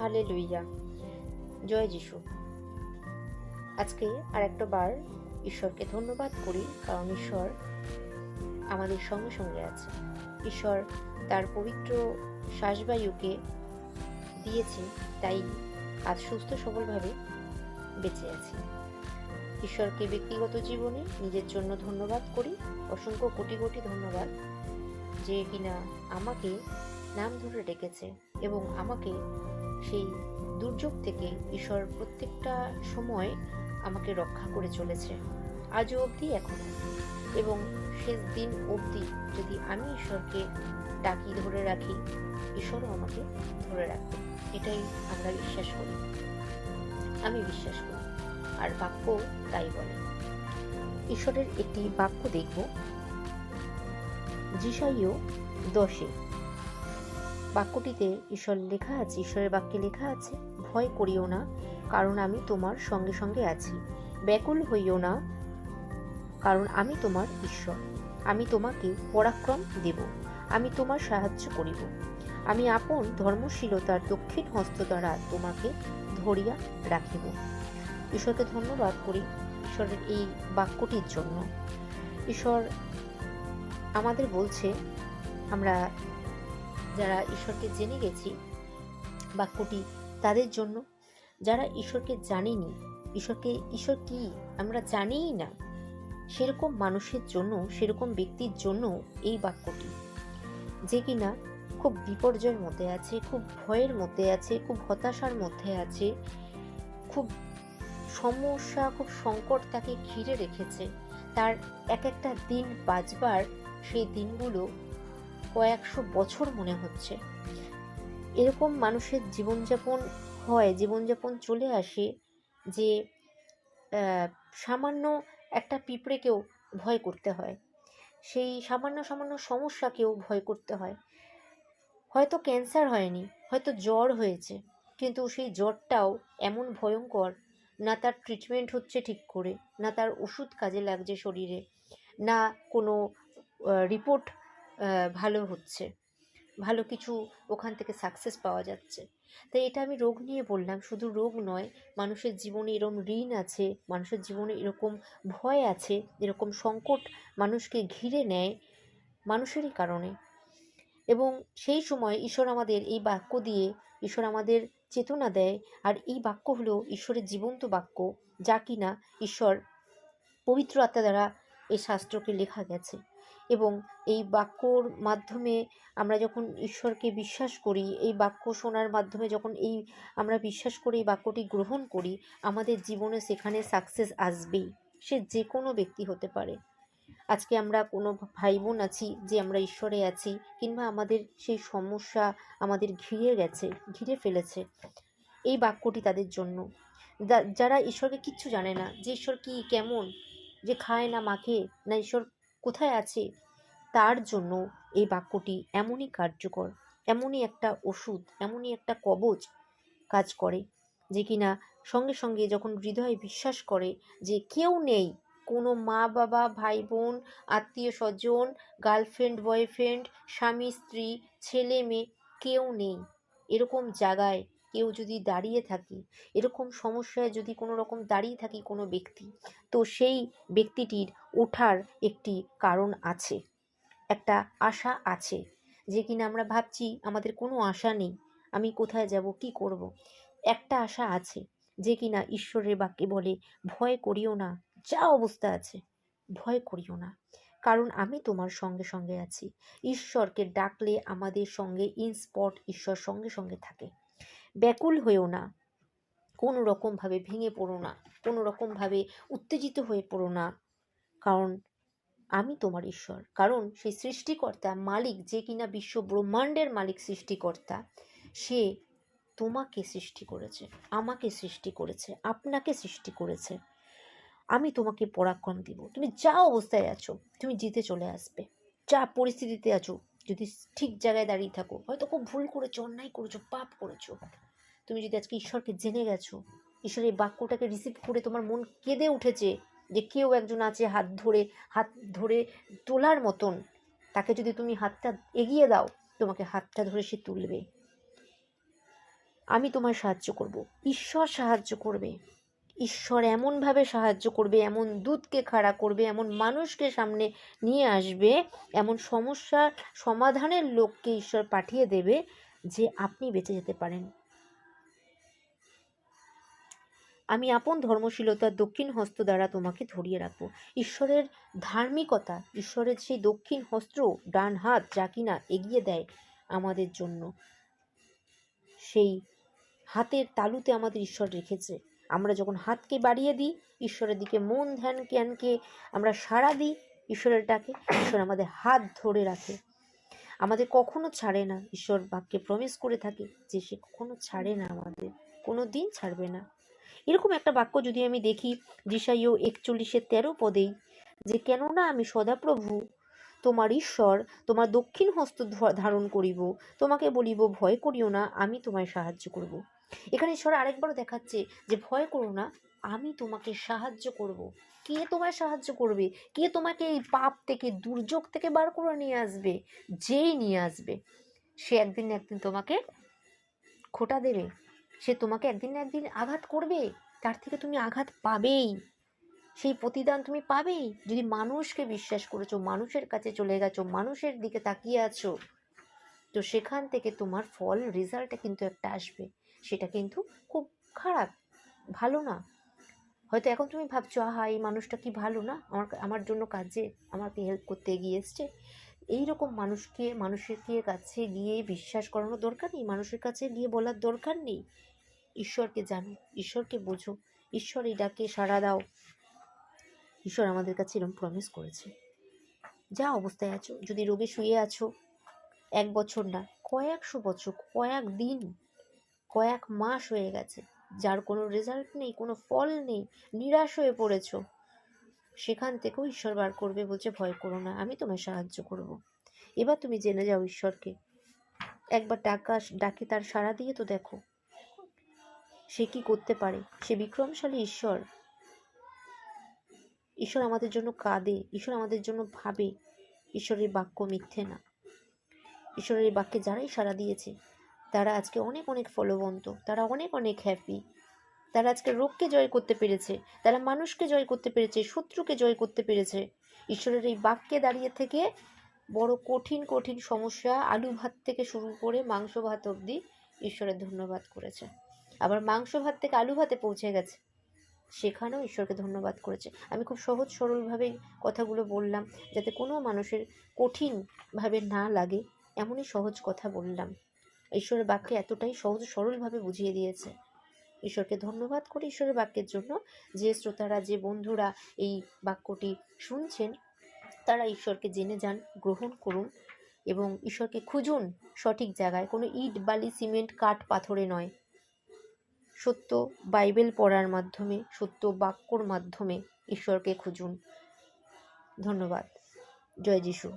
Hallelujah, জয় যিশু। আজকে আর একটা বার ঈশ্বরকে ধন্যবাদ করি, কারণ ঈশ্বর আমাদের সঙ্গে সঙ্গে আছে। ঈশ্বর তার পবিত্র শ্বাসবায়ুকে দিয়েছেন, তাই আজ সুস্থ সবলভাবে বেঁচে আছি। ঈশ্বরকে ব্যক্তিগত জীবনে নিজের জন্য ধন্যবাদ করি, অসংখ্য কোটি কোটি ধন্যবাদ, যে কিনা আমাকে নাম ধরে ডেকেছে এবং আমাকে সেই দুর্যোগ থেকে ঈশ্বর প্রত্যেকটা সময় আমাকে রক্ষা করে চলেছে, আজও অবধি, এখনো, এবং শেষ দিন অবধি যদি আমি ঈশ্বরকে ডাকি, ধরে রাখি, ঈশ্বরও আমাকে ধরে রাখবে। এটাই আমরা বিশ্বাস করি, আমি বিশ্বাস করি, আর বাক্য তাই বলে। ঈশ্বরের একটি বাক্য দেখব, যিশাইয় 10-এ। বাক্যটিতে ঈশ্বরের বাক্যে লেখা আছে, ভয় করিও না, কারণ আমি তোমার সঙ্গে সঙ্গে আছি। ব্যাকুল হইও না, কারণ আমি তোমার ঈশ্বর। আমি তোমাকে পরাক্রম দেব, আমি তোমার সাহায্য করিব। আমি আপন ধর্মশীলতার দক্ষিণ হস্ত দ্বারা তোমাকে ধরিয়া রাখিব। ঈশ্বরকে ধন্যবাদ করি ঈশ্বরের এই বাক্যটির জন্য। ঈশ্বর আমাদের বলছে, আমরা যারা ঈশ্বরকে জেনে গেছি, বাক্যটি তাদের জন্য। যারা ঈশ্বরকে জানিনি, ঈশ্বর কি আমরা জানিই না, সেরকম মানুষের জন্য, সেরকম ব্যক্তির জন্য এই বাক্যটি, যে কিনা খুব বিপর্যয়ের মধ্যে আছে, খুব ভয়ের মধ্যে আছে, খুব হতাশার মধ্যে আছে, খুব সমস্যা, খুব সংকট তাকে ঘিরে রেখেছে। তার এক একটা দিন বাঁচবার সেই দিনগুলো কয়েকশো বছর মনে হচ্ছে। এরকম মানুষের জীবনযাপন চলে আসে যে সামান্য একটা পিঁপড়েকেও ভয় করতে হয়, সেই সামান্য সমস্যাকেও ভয় করতে হয়। হয়তো ক্যান্সার হয়নি, হয়তো জ্বর হয়েছে, কিন্তু সেই জ্বরটাও এমন ভয়ঙ্কর, না তার ট্রিটমেন্ট হচ্ছে ঠিক করে, না তার ওষুধ কাজে লাগছে শরীরে, না কোনো রিপোর্ট ভালো হচ্ছে, ভালো কিছু ওখান থেকে সাকসেস পাওয়া যাচ্ছে। তাই এটা আমি রোগ নিয়ে বললাম, শুধু রোগ নয়, মানুষের জীবনে এরকম ঋণ আছে, মানুষের জীবনে এরকম ভয় আছে, এরকম সংকট মানুষকে ঘিরে নেয় মানুষেরই কারণে। এবং সেই সময় ঈশ্বর আমাদের এই বাক্য দিয়ে ঈশ্বর আমাদের চেতনা দেয়, আর এই বাক্য হলো ঈশ্বরের জীবন্ত বাক্য, যা কিনা ঈশ্বর পবিত্র আত্মা দ্বারা এই শাস্ত্রকে লেখা গেছে। এবং এই বাক্যর মাধ্যমে আমরা যখন ঈশ্বরকে বিশ্বাস করি, এই বাক্য শোনার মাধ্যমে যখন আমরা বিশ্বাস করে এই বাক্যটি গ্রহণ করি, আমাদের জীবনে সেখানে সাকসেস আসবেই। সে যে কোনো ব্যক্তি হতে পারে। আজকে আমরা কোনো ভাই বোন আছি যে আমরা ঈশ্বরে আছি, কিংবা আমাদের সেই সমস্যা আমাদের ঘিরে ফেলেছে, এই বাক্যটি তাদের জন্য। যারা ঈশ্বরকে কিচ্ছু জানে না, যে ঈশ্বর কি, কেমন, যে খায় না মাখে না, ঈশ্বর কোথায় আছে, তার জন্য এই বাক্যটি এমনই কার্যকর, এমনই একটা ওষুধ, এমনই একটা কবচ কাজ করে, যে কিনা সঙ্গে সঙ্গে যখন হৃদয়ে বিশ্বাস করে যে কেউ নেই, কোনো মা বাবা, ভাই বোন, আত্মীয় স্বজন, গার্লফ্রেন্ড বয়ফ্রেন্ড, স্বামী স্ত্রী, ছেলে মেয়ে, কেউ নেই, এরকম জায়গায় কেউ যদি দাঁড়িয়ে থাকি, এরকম সমস্যায় যদি কোনো রকম দাঁড়িয়ে থাকি কোনো ব্যক্তি, তো সেই ব্যক্তিটির ওঠার একটি কারণ আছে, একটা আশা আছে। যে কিনা আমরা ভাবছি আমাদের কোনো আশা নেই, আমি কোথায় যাব, কি করব, একটা আশা আছে, যে কিনা ঈশ্বরের বাক্যে বলে, ভয় করিও না, যা অবস্থা আছে ভয় করিও না, কারণ আমি তোমার সঙ্গে সঙ্গে আছি। ঈশ্বরকে ডাকলে আমাদের সঙ্গে ইনস্পট ঈশ্বর সঙ্গে সঙ্গে থাকে। ব্যাকুল হয়েও না, কোনো রকমভাবে ভেঙে পড়ো না, কোনো রকমভাবে উত্তেজিত হয়ে পড়ো না, কারণ আমি তোমার ঈশ্বর। কারণ সেই সৃষ্টিকর্তা, মালিক, যে কিনা বিশ্ব ব্রহ্মাণ্ডের মালিক, সৃষ্টিকর্তা, সে তোমাকে সৃষ্টি করেছে, আমাকে সৃষ্টি করেছে, আপনাকে সৃষ্টি করেছে। আমি তোমাকে পরাক্রম দিব। তুমি যা অবস্থায় আছো, তুমি জিতে চলে আসবে। যা পরিস্থিতিতে আছো, যদি ঠিক জায়গায় দাঁড়িয়ে থাকো, হয়তো খুব ভুল করেছো, অন্যায় করেছো, পাপ করেছো, তুমি যদি আজকে ঈশ্বরকে জেনে গেছো, ঈশ্বরের বাক্যটাকে রিসিভ করে তোমার মন কেঁদে উঠেছে যে কেউ একজন আছে হাত ধরে তোলার মতন, তাকে যদি তুমি হাতটা এগিয়ে দাও, তোমাকে হাতটা ধরে সে তুলবে। আমি তোমায় সাহায্য করব। ঈশ্বর সাহায্য করবে। ঈশ্বর এমনভাবে সাহায্য করবে, এমন দূতকে খাড়া করবে, এমন মানুষকে সামনে নিয়ে আসবে, এমন সমস্যার সমাধানের লোককে ঈশ্বর পাঠিয়ে দেবে যে আপনি বেঁচে যেতে পারেন। আমি আপন ধর্মশীলতার দক্ষিণ হস্ত দ্বারা তোমাকে ধরিয়ে রাখবো। ঈশ্বরের ধার্মিকতা, ঈশ্বরের সেই দক্ষিণ হস্ত, ডান হাত যা কিনা এগিয়ে দেয় আমাদের জন্য, সেই হাতের তালুতে আমাদের ঈশ্বর রেখেছে। আমরা যখন হাতকে বাড়িয়ে দিই, ঈশ্বরের দিকে মন ধ্যান জ্ঞানকে আমরা সাড়া দিই, ঈশ্বরের ডাকে, ঈশ্বর আমাদের হাত ধরে রাখে, আমাদের কখনো ছাড়ে না। ঈশ্বর বাক্যে প্রমিস করে থাকে যে সে কখনো ছাড়ে না, আমাদের কোনো দিন ছাড়বে না। এরকম একটা বাক্য যদি আমি দেখি যিশাইয় 41:13 পদেই, যে কেননা আমি সদাপ্রভু তোমার ঈশ্বর তোমার দক্ষিণ হস্ত ধারণ করিব, তোমাকে বলিব ভয় করিও না, আমি তোমায় সাহায্য করব। এখানে ঈশ্বর আরেকবার দেখাচ্ছে যে ভয় করো না, আমি তোমাকে সাহায্য করব। কে তোমায় সাহায্য করবে? কে তোমাকে এই পাপ থেকে, দুর্যোগ থেকে বার করে নিয়ে আসবে? যেই নিয়ে আসবে সে একদিন না একদিন তোমাকে খোঁটা দেবে, সে তোমাকে একদিন না একদিন আঘাত করবে, তার থেকে তুমি আঘাত পাবেই, সেই প্রতিদান তুমি পাবেই। যদি মানুষকে বিশ্বাস করেছো, মানুষের কাছে চলে গেছো, মানুষের দিকে তাকিয়ে আছো, তো সেখান থেকে তোমার ফল, রেজাল্টটা কিন্তু একটা আসবে, সেটা কিন্তু খুব খারাপ, ভালো না। হয়তো এখন তুমি ভাবছো আহা এই মানুষটা কি ভালো না, আমার জন্য কাজে আমাকে হেল্প করতে এগিয়ে এসছে। এইরকম মানুষের কাছে গিয়ে বিশ্বাস করানোর দরকার নেই, মানুষের কাছে গিয়ে বলার দরকার নেই। ঈশ্বরকে জানো, ঈশ্বরকে বোঝো, ঈশ্বর এই ডাকে সাড়া দাও। ঈশ্বর আমাদের কাছে এরকম প্রমিস করেছে। যা অবস্থায় আছো, যদি রোগে শুয়ে আছো, 1 বছর না, কয়েকশো বছর, কয়েক দিন, কয়েক মাস হয়ে গেছে, যার কোনো রেজাল্ট নেই, কোনো ফল নেই, নিরাশ হয়ে পড়েছো, সেখান থেকেও ঈশ্বর বার করবে, বলছে ভয় করো না, আমি তোমায় সাহায্য করব। এবার তুমি জেনে যাও ঈশ্বরকে, একবার ডাকে তার সাড়া দিয়ে তো দেখো সে কি করতে পারে। সে বিক্রমশালী ঈশ্বর। ঈশ্বর আমাদের জন্য কাঁদে, ঈশ্বর আমাদের জন্য ভাবে। ঈশ্বরের বাক্য মিথ্যে না। ঈশ্বরের বাক্যে যারাই সাড়া দিয়েছে তারা আজকে অনেক অনেক ফলবন্ত, তারা অনেক অনেক হ্যাপি, তারা আজকে রোগকে জয় করতে পেরেছে, তারা মানুষকে জয় করতে পেরেছে, শত্রুকে জয় করতে পেরেছে। ঈশ্বরের এই বাক্যে দাঁড়িয়ে থেকে বড় কঠিন কঠিন সমস্যা, আলু ভাত থেকে শুরু করে মাংস ভাত অবধি ঈশ্বরের ধন্যবাদ করেছে। আবার মাংস ভাত থেকে আলু ভাতে পৌঁছে গেছে, সেখানেও ঈশ্বরকে ধন্যবাদ করেছে। আমি খুব সহজ সরলভাবে কথাগুলো বললাম, যাতে কোনো মানুষের কঠিনভাবে না লাগে, এমনই সহজ কথা বললাম। ঈশ্বরের বাক্যে এতটাই সহজ সরলভাবে বুঝিয়ে দিয়েছে। ঈশ্বরকে ধন্যবাদ করি ঈশ্বরের বাক্যের জন্য। যে শ্রোতারা, যে বন্ধুরা এই বাক্যটি শুনছেন, তারা ঈশ্বরকে জেনে যান, গ্রহণ করুন এবং ঈশ্বরকে খুঁজুন সঠিক জায়গায়, কোনো ইট বালি সিমেন্ট কাঠ পাথরে নয়। সত্য বাইবেল পড়ার মাধ্যমে, সত্য বাক্যর মাধ্যমে ঈশ্বরকে খুঁজুন। ধন্যবাদ। জয় যিশু।